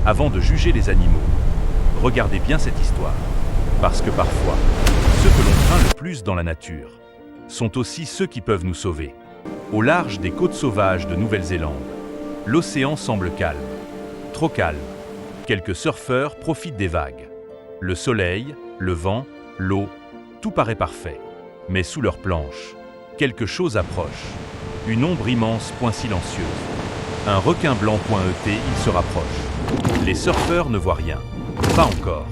Avant de juger les animaux, regardez bien cette histoire. Parce que parfois, ceux que l'on craint le plus dans la nature sont aussi ceux qui peuvent nous sauver. Au large des côtes sauvages de Nouvelle-Zélande, l'océan semble calme. Trop calme. Quelques surfeurs profitent des vagues. Le soleil, le vent, l'eau, tout paraît parfait. Mais sous leur planche, quelque chose approche. Une ombre immense, point silencieuse. Un requin blanc, point ET, il se rapproche. Les surfeurs ne voient rien. Pas encore.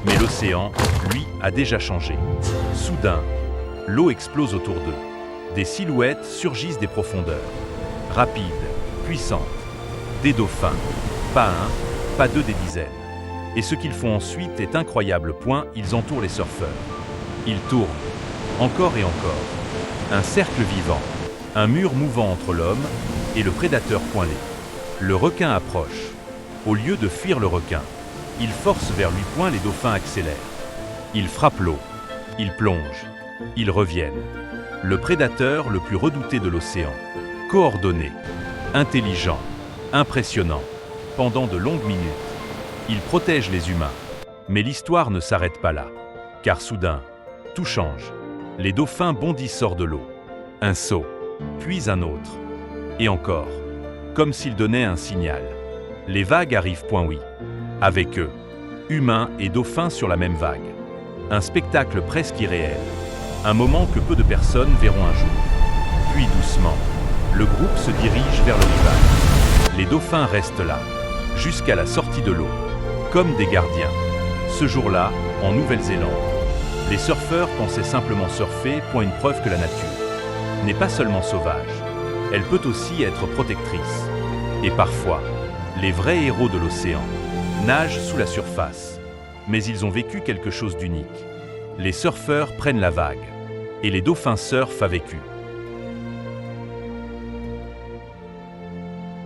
Mais l'océan, lui, a déjà changé. Soudain, l'eau explose autour d'eux. Des silhouettes surgissent des profondeurs. Rapides, puissantes. Des dauphins. Pas un, pas deux, des dizaines. Et ce qu'ils font ensuite est incroyable. Point, ils entourent les surfeurs. Ils tournent. Encore et encore. Un cercle vivant. Un mur mouvant entre l'homme et le prédateur pointé. Le requin approche. Au lieu de fuir le requin, il force vers lui. Point, les dauphins accélèrent. Ils frappent l'eau. Ils plongent. Ils reviennent. Le prédateur le plus redouté de l'océan. Coordonné. Intelligent. Impressionnant. Pendant de longues minutes, il protège les humains. Mais l'histoire ne s'arrête pas là. Car soudain, tout change. Les dauphins bondissent hors de l'eau. Un saut, puis un autre. Et encore. Comme s'ils donnaient un signal. Les vagues arrivent. Point oui. Avec eux, humains et dauphins sur la même vague. Un spectacle presque irréel. Un moment que peu de personnes verront un jour. Puis doucement, le groupe se dirige vers le rivage. Les dauphins restent là, jusqu'à la sortie de l'eau, comme des gardiens. Ce jour-là, en Nouvelle-Zélande, les surfeurs pensaient simplement surfer. Point, une preuve que la nature n'est pas seulement sauvage, elle peut aussi être protectrice. Et parfois, les vrais héros de l'océan nagent sous la surface. Mais ils ont vécu quelque chose d'unique. Les surfeurs prennent la vague, et les dauphins surfent avec eux.